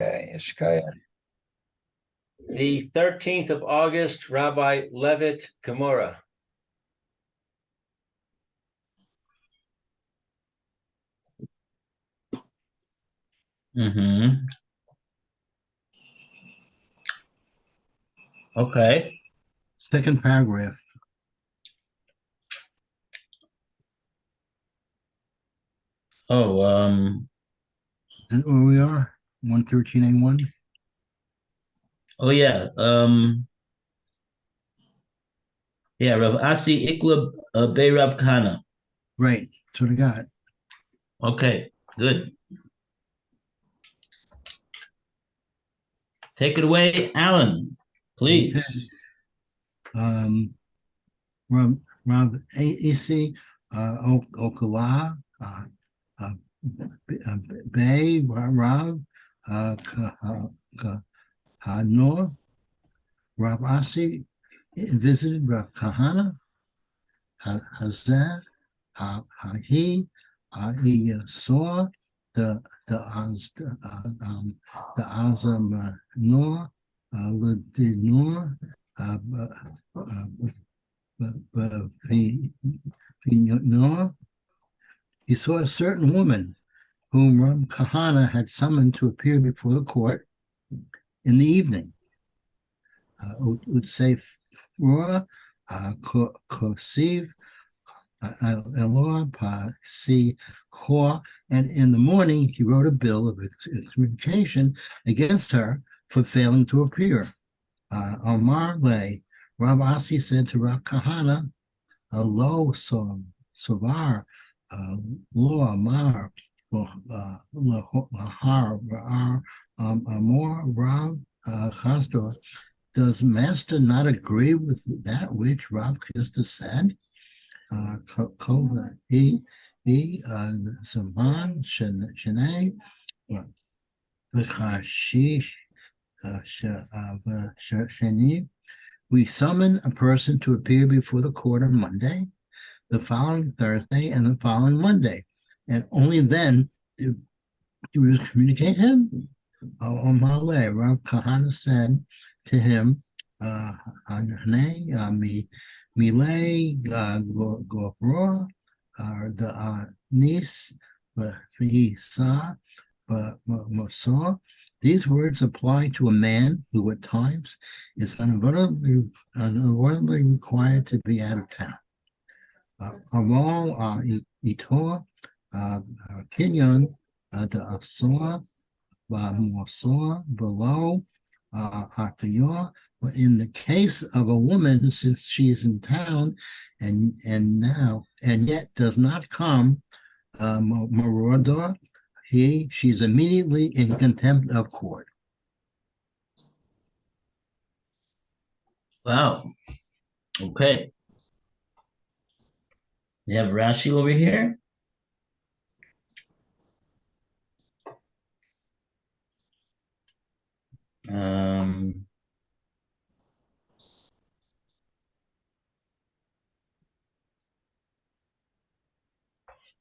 Okay, Ishkaya. The 13th of August, Rabbi Levitt, Gemora. Okay. Second paragraph. Oh, And where we are? 113A1. oh yeah. Yeah, Rav Asi Ikla Be Rav Kana. Right. That's what I got. Okay, good. Take it away, Alan, please. Okay. Rav Isi Okala Bay Rav Hanor. Rav Asi visited Rav Kahana Hazeh he saw the Azam Nor Ladinor he saw a certain woman whom Ram Kahana had summoned to appear before the court in the evening. Utsei Rora Kosiv Elor Si Kor, and in the morning he wrote a bill of excommunication against her for failing to appear. Amar Le, Rav Asi said to Rav Kahana, Lo Sovar Lo Amar Lahar Amor Rav Chasdor. Does Master not agree with that which Rav Chisda said? Kova Saman Shane V'chashish Shani. We summon a person to appear before the court on Monday, the following Thursday, and the following Monday, and only then do we communicate him. On Malay, Rav Kahana said to him, Milay Gofro, the Nis, Visa, Mosor. These words apply to a man who at times is unavoidably required to be out of town. Aval Itor, Kinyon, the Afsor, Mosor, below, Akayor. But in the case of a woman, since she is in town and yet does not come, Morodor, she's immediately in contempt of court. Wow. Okay. We have Rashi over here.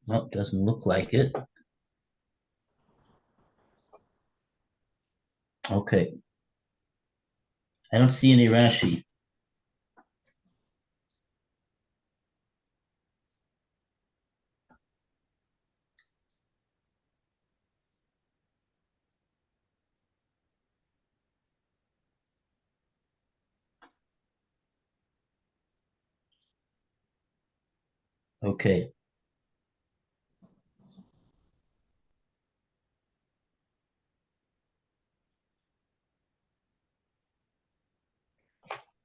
Nope, doesn't look like it. Okay. I don't see any Rashi. Okay.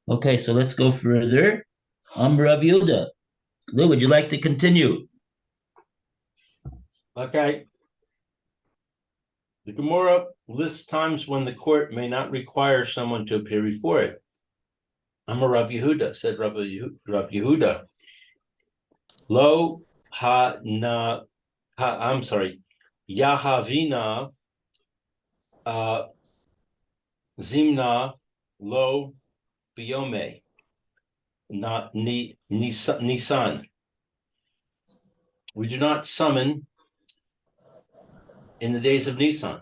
Okay, so let's go further. Rav Yehuda. Lou, would you like to continue? Okay. The Gemora lists times when the court may not require someone to appear before it. Rav Yehuda, said Rav Yehuda. Lo I'm sorry, Yahavina Zimna Lo Biome, not Nisan. We do not summon in the days of Nisan.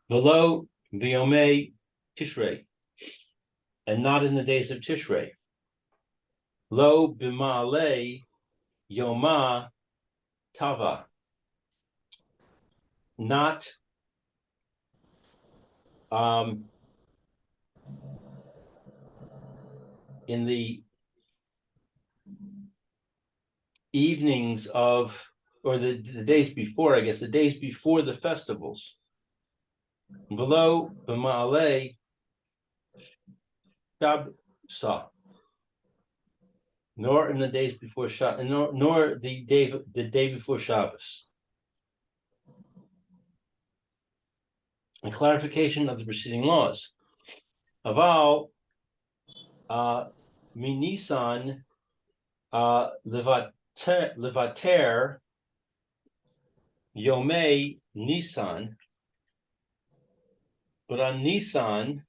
Below Biome Tishrei, and not in the days of Tishrei. Lo Bimale Yoma Tava, not in the evenings of, or the days before, I guess, the days before the festivals. Below B'ma'aleh Shabsa, nor in the days before Shabbos, nor the day before Shabbos. A clarification of the preceding laws. Aval Minisan Levater Yomei Nisan, but on Nisan,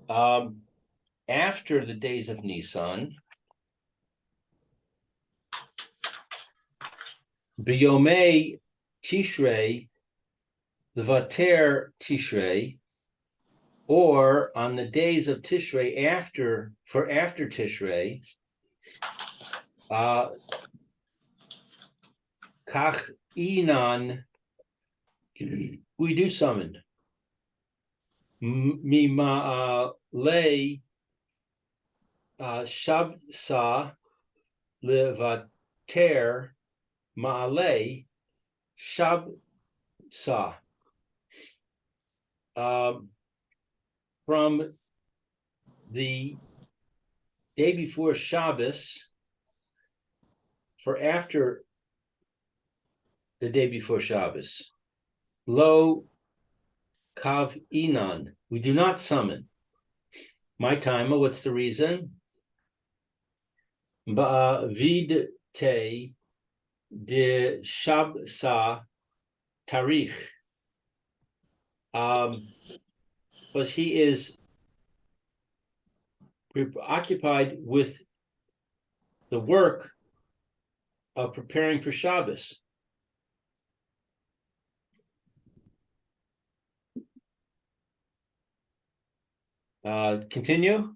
after the days of Nisan, B'yomei Tishrei Levater Tishrei, or on the days of Tishrei after Tishrei, Kach Inan, we do summon. Mima'alei Shabsa Levater Ma'alei Shabsa. From the day before Shabbos, for after the day before Shabbos, Lo Kav Inan, we do not summon. My timer, what's the reason? Ba'avid te de Shabsa Tarich. But he is preoccupied with the work of preparing for Shabbos. Continue.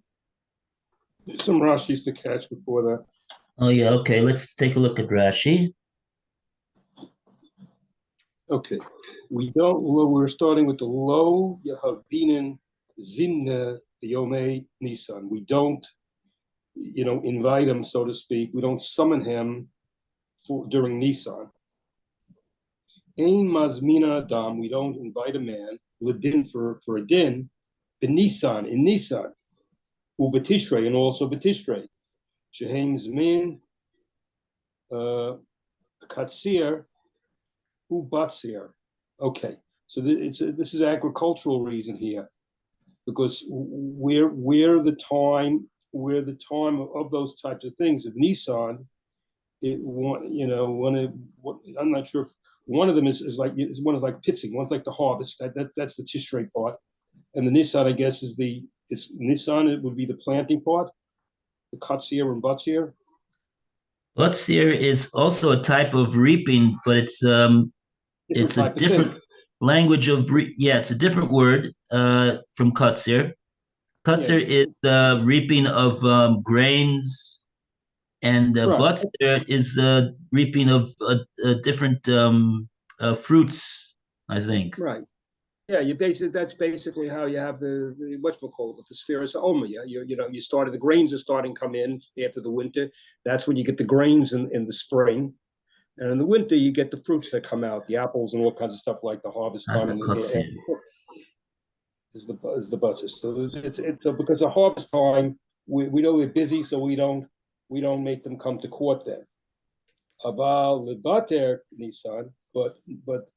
Some Rashi's to catch before that. Oh yeah, okay. Let's take a look at Rashi. Okay, we're starting with the Lo Yahavinin Zimne Yome Nisan. We don't, invite him, so to speak. We don't summon him during Nisan. Ein Mazmina Adam, we don't invite a man, Ladin for a din, in Nisan, Ubetishrei, and also Betishrei. Shehem Zmin Katsir Ubatsir. Okay, so this is agricultural reason here, because we're the time of those types of things. Of Nisan, I'm not sure if one of them is like pitzing, one's like the harvest. That's the Tishrei part, and the Nisan, I guess, is Nisan. It would be the planting part, the Katsir and Batsir. Batsir is also a type of reaping, but it's a different language of it's a different word from Katsir. Katsir is reaping of grains, and Batsir is reaping of different fruits, I think. Right. Yeah, that's basically how you have the spheres of Oma. Yeah, you started, the grains are starting to come in after the winter. That's when you get the grains in the spring, and in the winter you get the fruits that come out, the apples and all kinds of stuff like the harvest time. Is the butter. So it's because the harvest time we know they're busy, so we don't make them come to court then. About lebater Nisan, but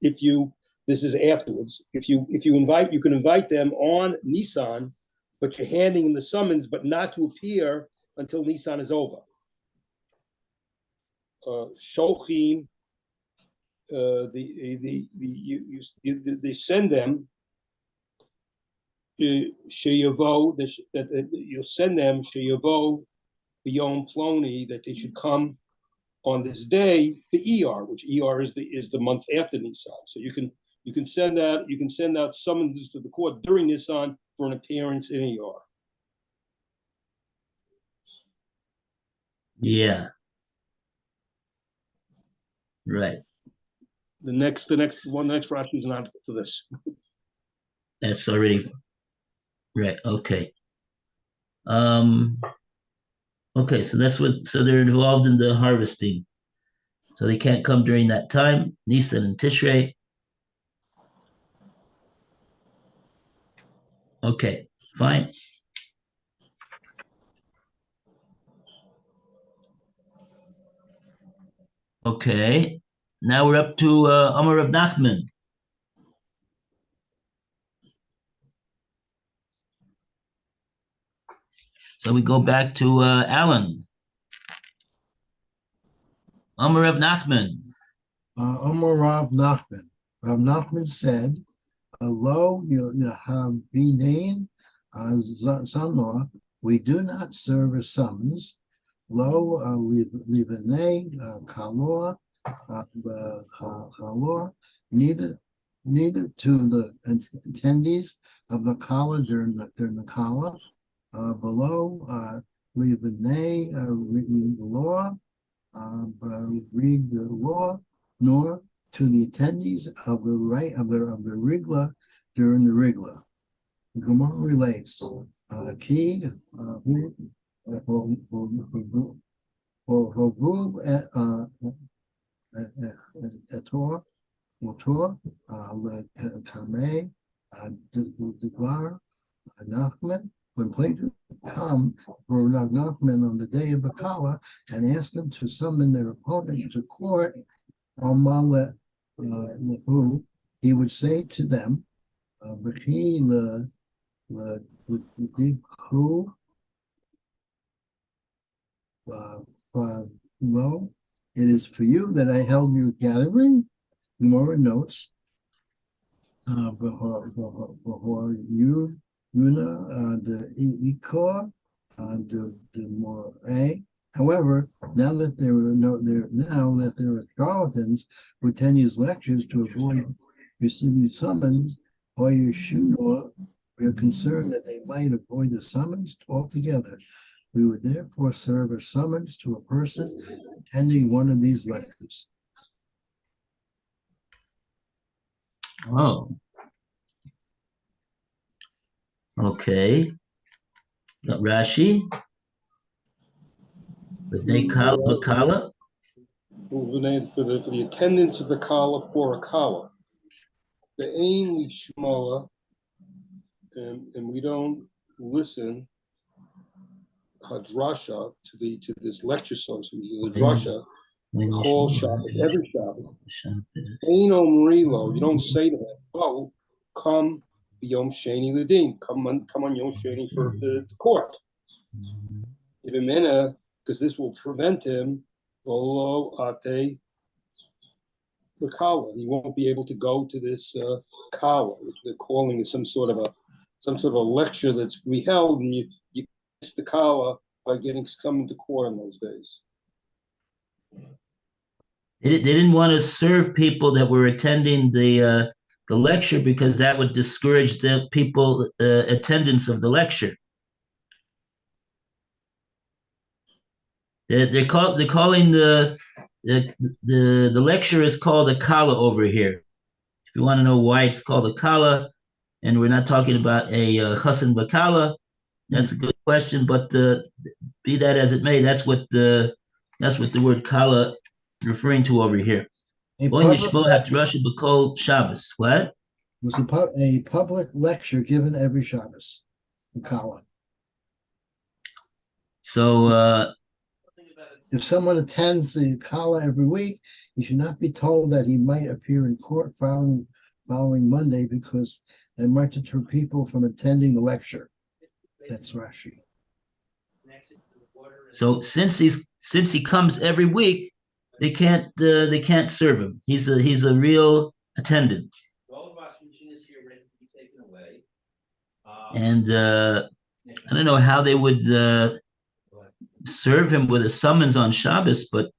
if you, this is afterwards. If you invite, you can invite them on Nisan, but you're handing them the summons, but not to appear until Nisan is over. Shochin, they send them. Sheyavo, that you'll send them Sheyavo Beyond Ploni, that they should come on this day, the ER, which ER is the month after Nisan. So you can You can send out summonses to the court during Nisan for an appearance in a yard. Yeah. Right. The next Rashi is not for this. That's already right. Okay. Okay, so they're involved in the harvesting. So they can't come during that time, Nisan and Tishrei. Okay, fine. Okay, now we're up to Amar Rav Nachman. So we go back to Alan. Amar Rav Nachman. Amar Rav Nachman. Rav Nachman said, "Lo Yahavinain Zanor, we do not serve a summons. Lo Livanei Kalor Kalor, neither to the attendees of the Kala during the Kala, below Livanei read the law, read the law, nor to the attendees of the Rigla during the Rigla." Gemora relates, "Ki Hovu etor motor lekame devar Nachman." When plaintiffs come for Rav Nachman on the day of the Kala and ask them to summon their opponent to court, he would say to them, "Well, it is for you that I held you gathering." Gemora notes, however, now that there are charlatans who attend these lectures to avoid receiving summons, or we are concerned that they might avoid the summons altogether. We would therefore serve a summons to a person attending one of these lectures. Oh. Okay. Got Rashi. Bakala. For the attendance of the Kala for a Kala. The aim Lishmoa, and we don't listen Hadrasha to this lecture source, the drasha, Chol Shabbat, every Shabbat. Ain Omrilo, you don't say to them, "Oh, come Yom Sheni Ladin, come on Yom Sheni for the court." Because this will prevent him, Volo Ate the Kala. He won't be able to go to this Kala, which they're calling is some sort of a lecture that's we held, and you miss the Kala by getting summoned to court in those days. They didn't want to serve people that were attending the lecture because that would discourage the people attendance of the lecture. They're calling the lecture is called a kala over here. If you want to know why it's called a kala, and we're not talking about a chassan bakala, that's a good question. But be that as it may, that's what the word kala referring to over here. A What? Was a public lecture given every Shabbos, the Kala. So if someone attends the Kala every week, he should not be told that he might appear in court following Monday because that might deter people from attending the lecture. That's Rashi. So since he comes every week, they can't serve him. He's a real attendant. And I don't know how they would serve him with a summons on Shabbos, but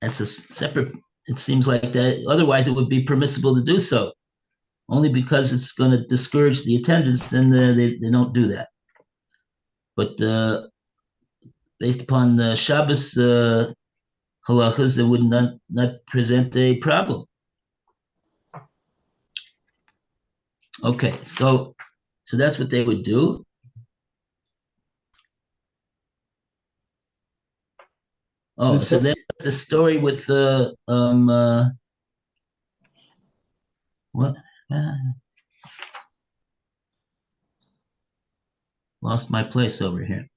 that's a separate it seems like that. Otherwise, it would be permissible to do so. Only because it's going to discourage the attendance, then they don't do that. But based upon the Shabbos halachas, it would not present a problem. Okay, so that's what they would do. Oh, so that's the story with what? Lost my place over here.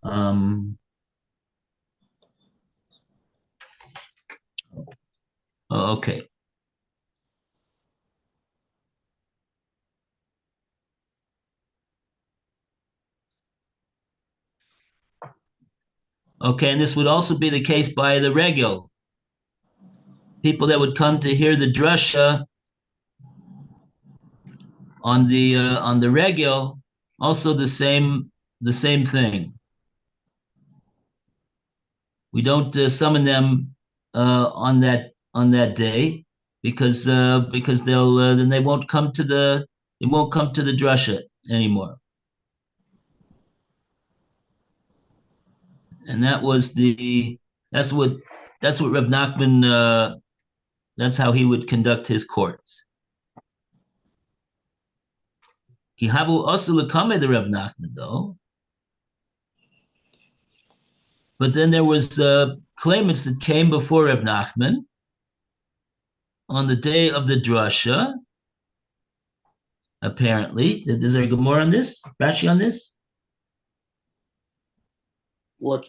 Oh, okay. Okay, and this would also be the case by the regel. People that would come to hear the drasha on the regel, also the same thing. We don't summon them on that day because they'll then they won't come to the drasha anymore. And that's what Reb Nachman that's how he would conduct his courts. He havu also lekame the Reb Nachman though. But then there was claimants that came before Reb Nachman on the day of the drasha. Apparently, is there a Gemora on this? Rashi on this? What?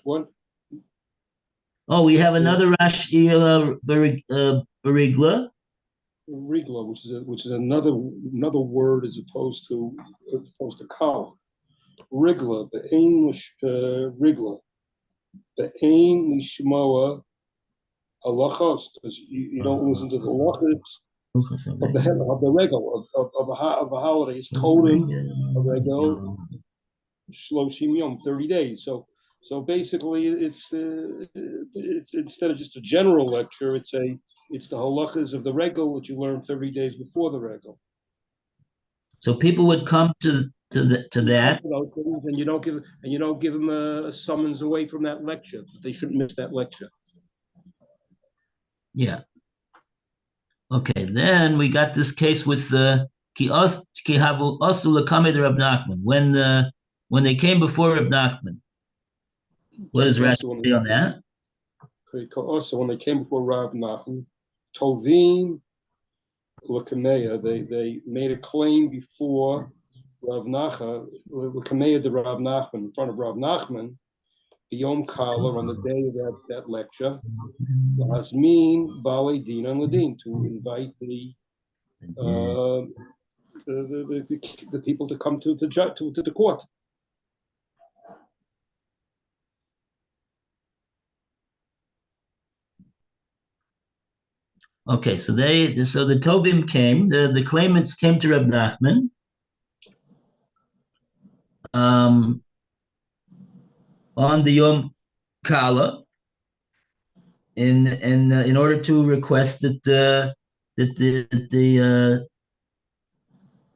Oh, we have another Rashi Barigla. Rigla, which is another word as opposed to kal. Rigla, the English Rigla, the aim lishmoa halachos, because you don't listen to the halachos of the regal of the holidays. Totem a regal shloshim yom, 30 days. So basically, it's instead of just a general lecture, it's the halachas of the regal that you learn 30 days before the regal. So people would come to that, and you don't give them a summons away from that lecture. They shouldn't miss that lecture. Yeah. Okay. Then we got this case with the kihavu also lekamed Reb Nachman when they came before Reb Nachman. What does Rashi say on that? Also, when they came before Rav Nachman, Tovim Lekameya, they made a claim before Rav Nachman, Lekameya the Rav Nachman, in front of Rav Nachman, the Yom Kala, on the day of that lecture, Hasmin Bale Din and Ladin, to invite the people to come to the court. Okay, so the Tovim came, the claimants came to Reb Nachman on the Yom Kala in order to request that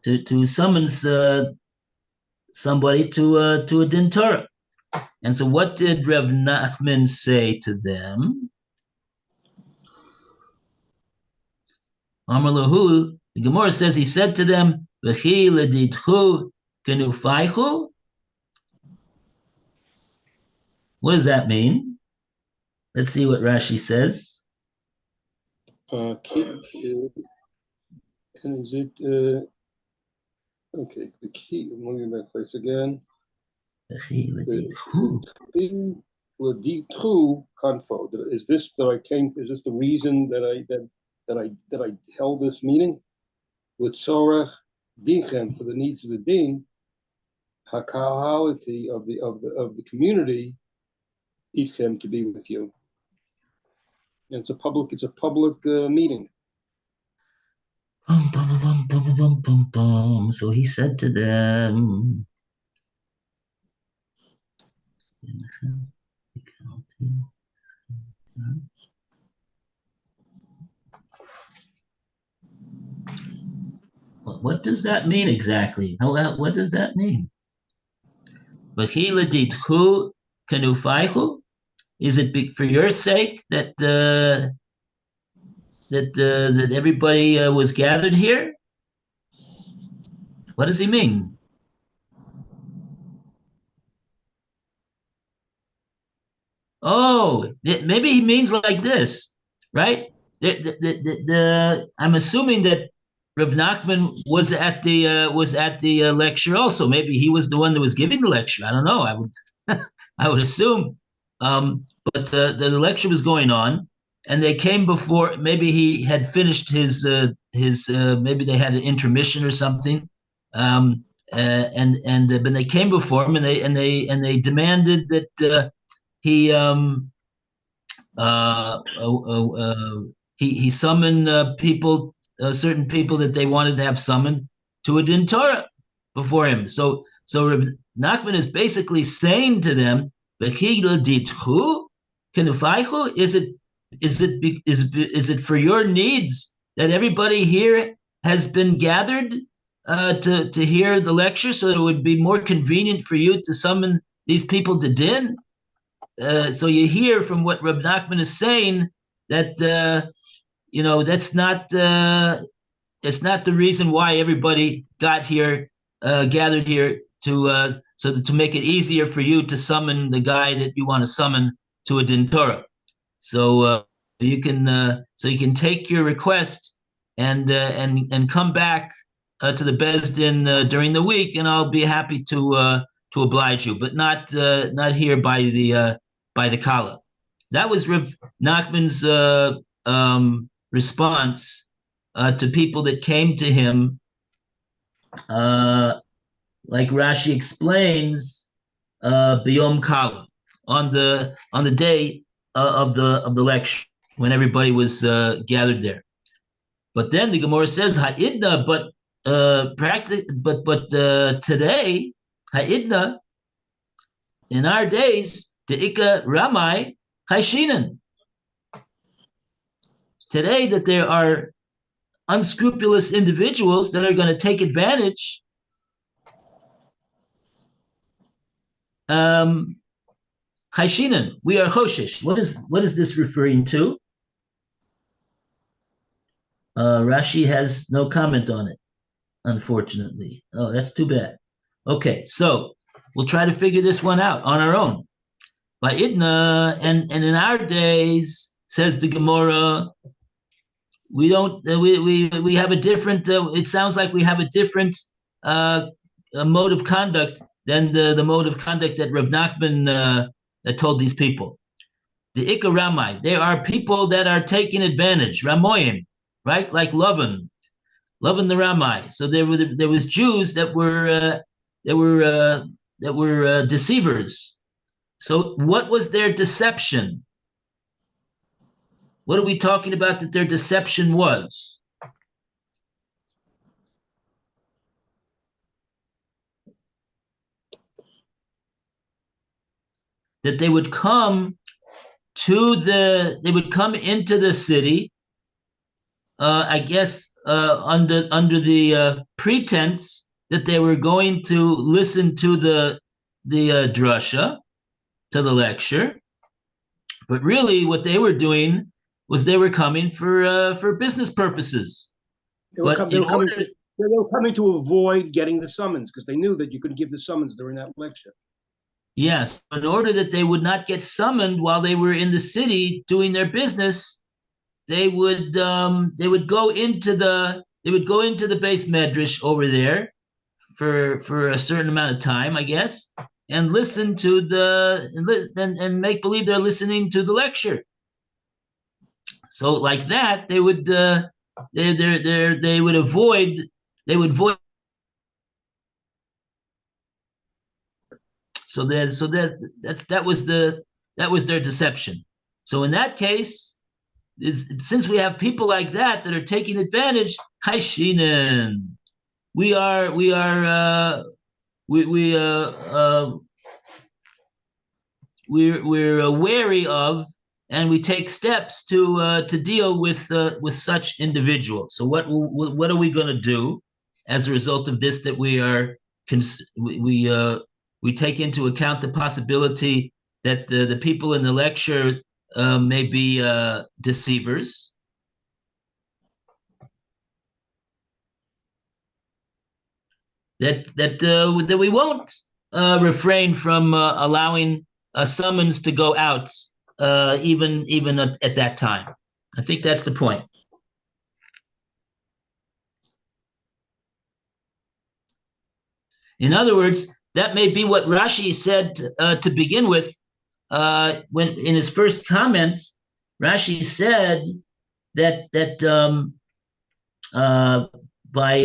to summons somebody to a din Torah. And so what did Reb Nachman say to them? Amar lahu, the Gemora says he said to them, "V'chi ledidchu kenufaychu." What does that mean? Let's see what Rashi says. And is it okay? The key. I'm moving that place again. Confo. Is this that I came? Is this the reason that I held this meeting with Sorach Dinchem for the needs of the din, hakalhality of the community, Ichem to be with you. And it's a public meeting. So he said to them, What does that mean exactly? What does that mean? V'chiladitchu kenufaichu? Is it for your sake that that everybody was gathered here? What does he mean? Oh, maybe he means like this, right? I'm assuming that Rav Nachman was at the lecture also. Maybe he was the one that was giving the lecture. I don't know. I would I would assume. But the lecture was going on, and they came before. Maybe he had finished his maybe they had an intermission or something. And But they came before him, and they demanded that he uh, uh, uh, uh, he summoned certain people that they wanted to have summoned to a din Torah before him. So Reb Nachman is basically saying to them, "Ditchu kenufaichu? Is it for your needs that everybody here has been gathered to hear the lecture, so that it would be more convenient for you to summon these people to din?" So you hear from what Reb Nachman is saying that that's not it's not the reason why everybody got here, gathered here to make it easier for you to summon the guy that you want to summon to a din Torah. So you can take your request and come back to the Beis Din during the week, and I'll be happy to oblige you, but not here by the Kala. That was Rav Nachman's response to people that came to him, like Rashi explains, B'yom Kala, on the day of the lecture, when everybody was gathered there. But then the Gemara says Ha'idna, but today Ha'idna, in our days, De'ika Ramai Chayshinan. Today, that there are unscrupulous individuals that are going to take advantage. Chayshinan, we are Choshesh. What is this referring to? Rashi has no comment on it, unfortunately. Oh, that's too bad. Okay, so we'll try to figure this one out on our own. By Idna, and in our days, says the Gemara, we don't we have a different. It sounds like we have a different mode of conduct than the mode of conduct that Rav Nachman told these people. The Ikar Ramai, there are people that are taking advantage, Ramoyim, right? Like Lavan the Ramai. So there was Jews that were deceivers. So what was their deception? What are we talking about that their deception was? That they would come into the city, I guess, under the pretense that they were going to listen to the drasha, to the lecture, but really what they were doing was they were coming for business purposes. They were coming to avoid getting the summons, because they knew that you could give the summons during that lecture. Yes, in order that they would not get summoned while they were in the city doing their business, they would go into the base medrash over there for a certain amount of time, I guess, and listen to and make believe they're listening to the lecture. So like that, they would avoid. So that was their deception. So in that case, since we have people like that are taking advantage, Chayshinan, we're wary of, and we take steps to deal with such individuals. So what are we going to do? as a result of this that we take into account the possibility that the people in the lecture may be deceivers. That we won't refrain from allowing a summons to go out even at that time. I think that's the point. In other words, that may be what Rashi said to begin with. When in his first comment, Rashi said that by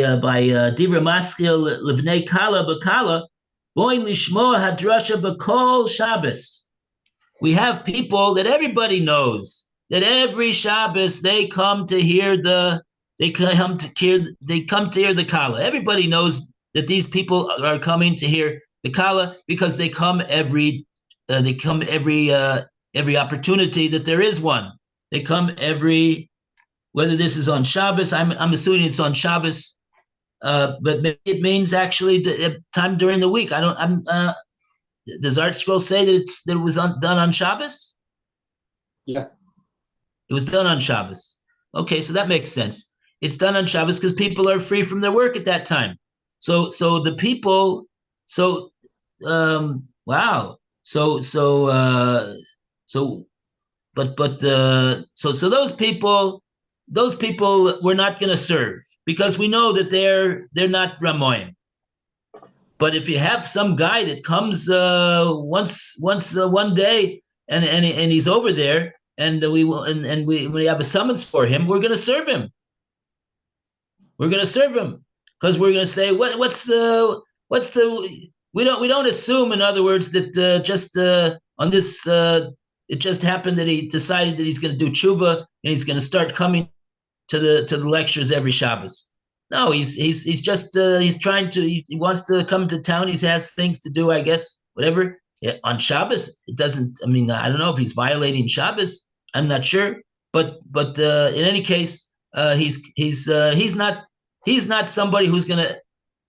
Divra Maskil Livnei Kala Bakala, Boin Lishmo Hadrasha Bakol Shabbos. We have people that everybody knows that every Shabbos they come to hear the Kala. Everybody knows that these people are coming to hear the Kala because they come every opportunity that there is one. They come whether this is on Shabbos, I'm assuming it's on Shabbos, but maybe it means actually the time during the week. Does Art Scroll say that it was done on Shabbos? Yeah. It was done on Shabbos. Okay, so that makes sense. It's done on Shabbos because people are free from their work at that time. So the people, wow. So those people we're not going to serve because we know that they're not Ramoim. But if you have some guy that comes once one day and he's over there and we have a summons for him, we're going to serve him. We're going to serve him because we're going to say what's the we don't assume, in other words, that just on this it just happened that he decided that he's going to do tshuva and he's going to start coming to the lectures every Shabbos. No, he's trying to, he wants to come to town. He has things to do, I guess, whatever. Yeah, on Shabbos, it doesn't, I mean, I don't know if he's violating Shabbos. I'm not sure. But in any case, he's not somebody who's going to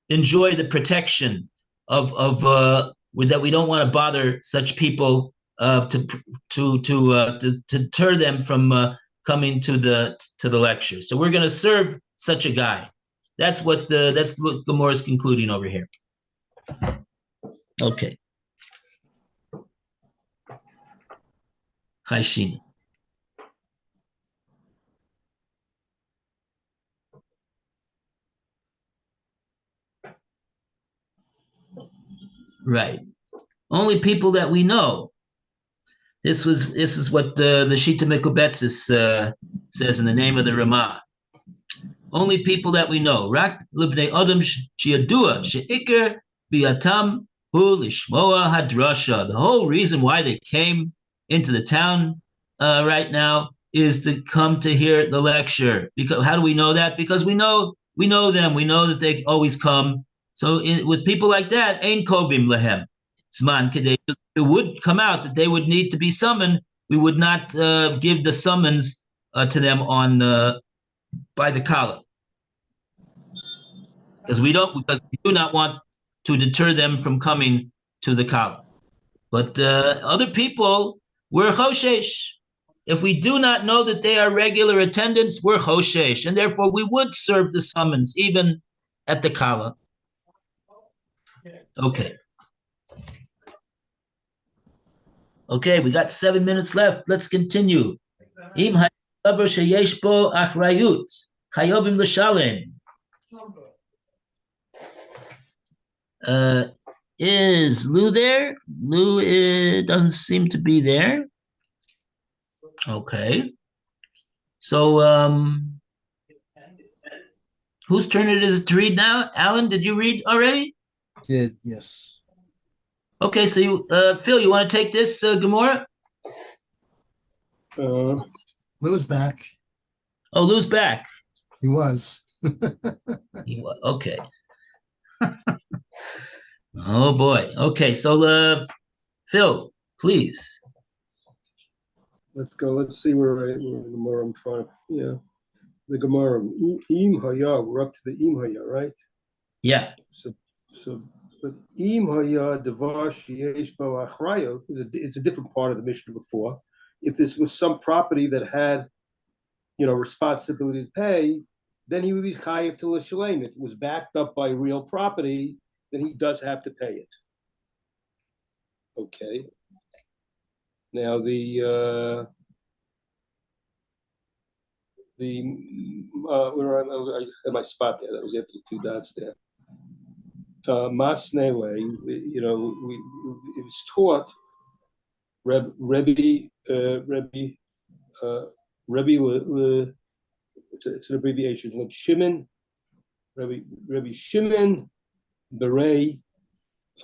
enjoy the protection of that we don't want to bother such people to deter them from coming to the lecture. So we're going to serve such a guy. That's what Gemora is concluding over here. Okay. Chayshin. Right. Only people that we know. This is what the Shita Mekubetzis says in the name of the Ramah. Only people that we know. Rak libnei adam shiadua sheikar biatam hu lishmoa hadrasha. The whole reason why they came into the town right now is to come to hear the lecture. Because how do we know that? Because we know them. We know that they always come. So with people like that, ein kovim lehem zman kedei. It would come out that they would need to be summoned. We would not give the summons to them on by the Kala. Because we do not want to deter them from coming to the Kala. But other people, we're choshesh. If we do not know that they are regular attendants, we're choshesh, and therefore we would serve the summons even at the Kala. Okay. Okay, we got 7 minutes left. Let's continue. Im ha'davar sheyesh bo achrayut chayovim l'shalem. Is Lou there? Lou doesn't seem to be there. Okay. So whose turn it is to read now? Alan, did you read already? Did, yes. Okay, so you, Phil, you want to take this, Gemora? Lou's back. Oh, Lou's back. He was. Okay. Oh boy. Okay, so Phil, please. Let's go. Let's see where the Gemara I'm trying to, yeah. The Gemara. Im Haya, we're up to the Im Haya, right? Yeah. So, but im haya devar sheyesh bo achrayot it's a different part of the Mishnah before. If this was some property that had, responsibility to pay, then he would be chayiv to l'shalem. If it was backed up by real property, then he does have to pay it. Okay. Now where I had my spot there. That was after the two dots there. Masnele, it was taught Rebbe, it's an abbreviation. Rebbe Shimon Berei,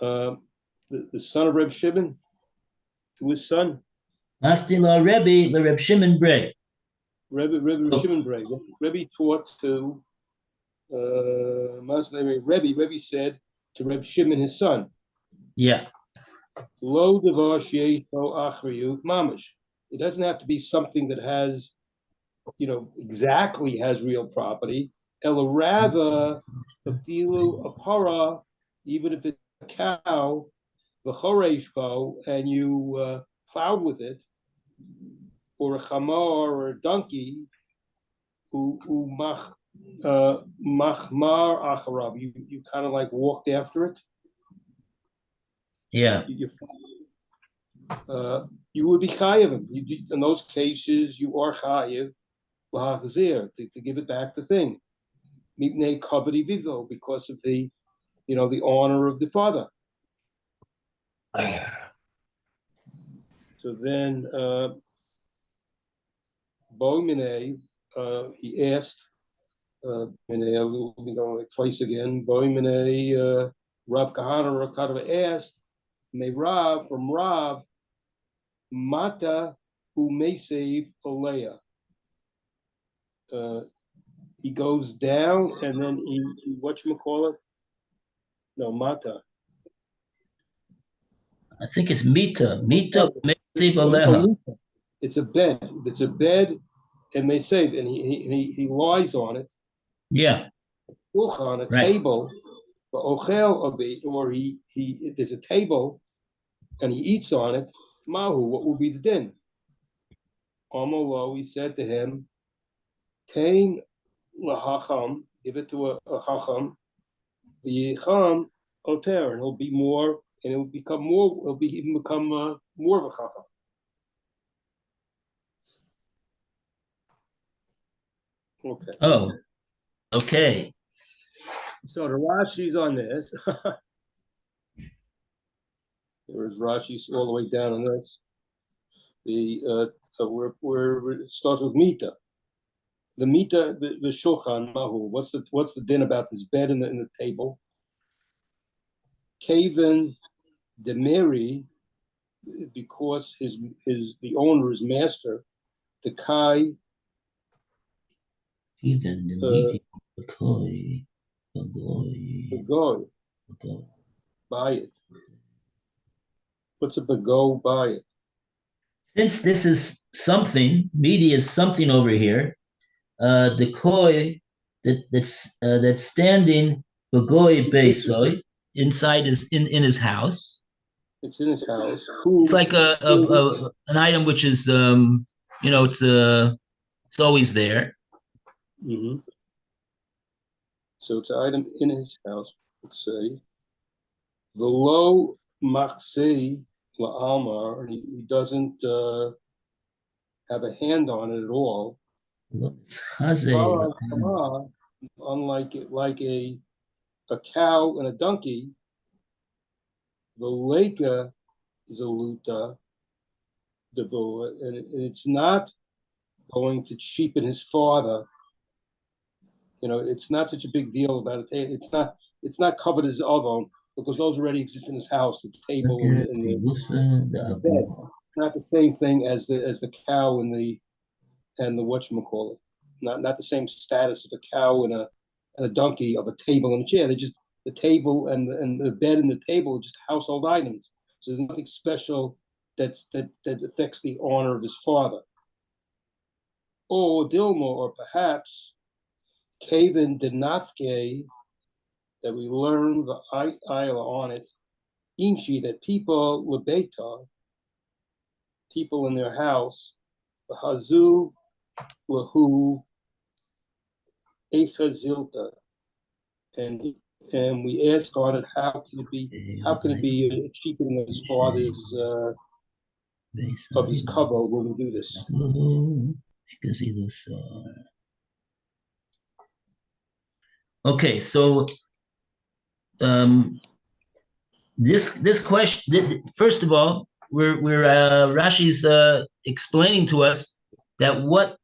the son of Rebbe Shimon, to his son. Mastila Rebbe, the Reb Shimon Bray. Rebbe Shimon Berei. Rebbe taught to Rebbe said to Rebbe Shimon, his son. Yeah. Lo devar sheyesh bo achriyut mamash. It doesn't have to be something that has, exactly has real property. Elarava, afilu apara, even if it's a cow, v'choresh bo, and you plowed with it, or a chamar or a donkey, machmar acharav. You kind of like walked after it. Yeah. You would be chayiv. In those cases, you are chayiv to give it back the thing. Mipnei kavod vivo, because of the honor of the father. So then, Boimene, he asked, we'll be going twice again. Boimene, Rav Kahana Rakadava asked, may Rav from Rav, Mata who may save Oleah. He goes down and then he whatchamacallit? No, Mata. I think it's Mita. Mita may save Aleha. It's a bed. It's a bed and may save, and he lies on it. Yeah. On a table, or there's a table and he eats on it. Mahu, what will be the din? Amolo, he said to him, Tain lahacham, give it to a hacham, the yicham oter, and he'll be more, and it'll become more, even become more of a chacham. Okay. Oh, okay. So the Rashi's on this. There's Rashi's all the way down on this. It starts with Mita. The Mita, the Shulchan Mahu. What's the din about this bed in the table? Kaven Demiri, because the owner, his master, the Kai. Even the Bagoy. Buy it. What's a bago? Buy it. Since this is something, media is something over here. The koi that's standing bagoy beisoy inside in his house. It's in his house. It's like an item which is it's always there. Mm-hmm. So it's an item in his house. Let's say the low machsei la'almar. He doesn't have a hand on it at all. Unlike a cow and a donkey, the leka zaluta devoa, and it's not going to cheapen his father. It's not such a big deal about it. It's not covered as avon because those already exist in his house. The table and the bed. It's not the same thing as the cow and the whatchamacallit. Not the same status of a cow and a donkey, of a table and a chair. They just, the table and the bed and the table are just household items. So there's nothing special that affects the honor of his father. Or Dilma, or perhaps Kaven Denafke that we learn the ayla on it, inchi, that people lebeta, people in their house, the hazu lahu echazilta, and we ask on it, how can it be cheaper than his father's of his cover when we do this? Okay, so this question, first of all, we're Rashi's explaining to us that what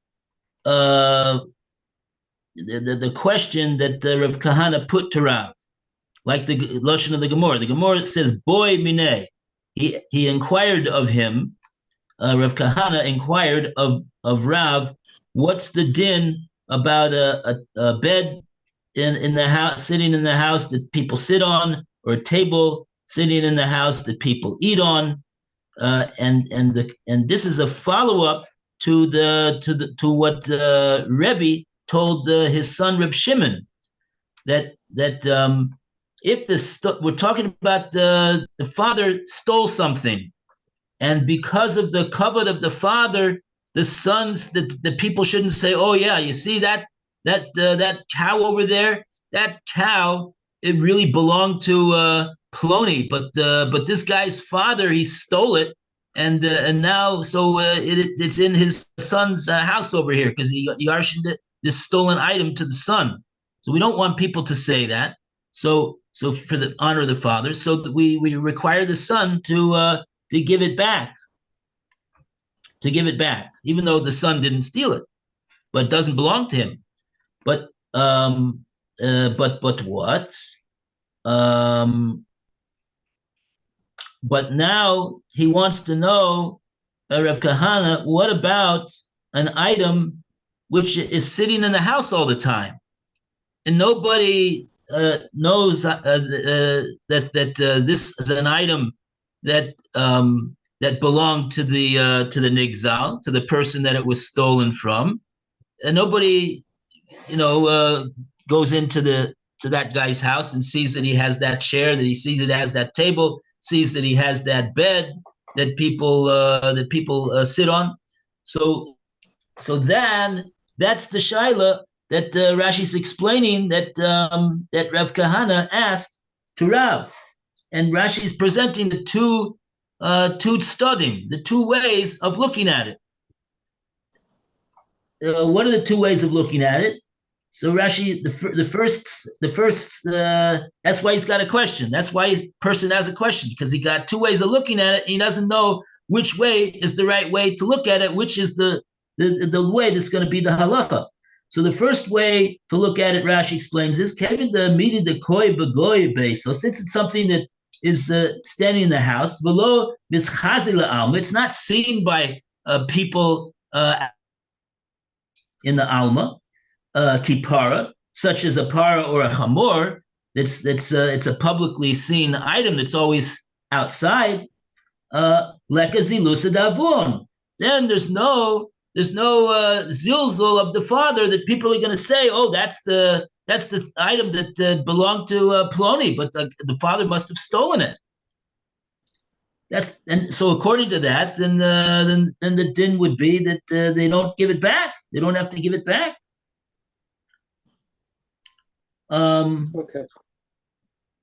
the question that Rav Kahana put to Rav, like the Lashon of the Gemora. The Gemora says, "Boy mineh." He inquired of him. Rav Kahana inquired of Rav, what's the din about a bed in the house, sitting in the house that people sit on, or a table sitting in the house that people eat on, and this is a follow up to what Rebbe told his son Reb Shimon, that if we're talking about the father stole something, and because of the covet of the father, the sons, the people shouldn't say, "Oh yeah, you see that cow over there? That cow, it really belonged to Plony, but this guy's father, he stole it, and now it's in his son's house over here because he yarshed this stolen item to the son." So we don't want people to say that. So for the honor of the father, so that we require the son to give it back, even though the son didn't steal it, but it doesn't belong to him. But what? But now he wants to know, Rav Kahana, what about an item which is sitting in the house all the time, and nobody knows that this is an item that belonged to the nigzal, to the person that it was stolen from, and nobody, goes into that guy's house and sees that he has that chair, that he sees it has that table, sees that he has that bed that people sit on. So then that's the shaila that Rashi's explaining, that Rav Kahana asked to Rav, and Rashi's presenting the two studying, the two ways of looking at it. What are the two ways of looking at it? So Rashi, the first, that's why he's got a question. That's why a person has a question, because he got two ways of looking at it. And he doesn't know which way is the right way to look at it, which is the way that's going to be the halacha. So the first way to look at it, Rashi explains, is Kevin the midi the koi begoy base. So since it's something that is standing in the house, below this chazila alma, it's not seen by people in the alma. Kipara, such as a para or a chamor, it's a publicly seen item that's always outside. Lekazilusa. Then there's no zilzul of the father that people are going to say, "Oh, that's the item that belonged to Plony, but the father must have stolen it." And so according to that, then the din would be that they don't give it back. They don't have to give it back. Okay.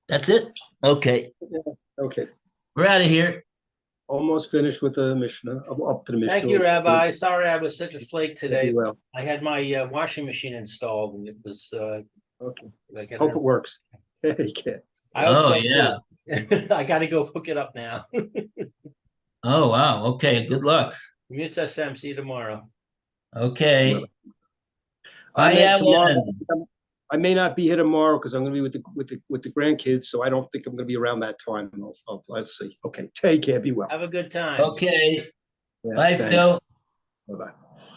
That's it. Okay. Yeah. Okay. We're out of here. Almost finished with the Mishnah. Up to the Mishnah. Thank you, Rabbi. Sorry I was such a flake today. Well. I had my washing machine installed, and it was Okay. like, Hope it works. You can't. Yeah. I got to go hook it up now. Oh wow. Okay. Good luck. Mitzvah Sam. See you tomorrow. Okay. I may not be here tomorrow because I'm going to be with the grandkids, so I don't think I'm going to be around that time. Let's see. Okay, take care. Be well. Have a good time. Okay. Yeah, Bye, thanks. Phil. Bye-bye.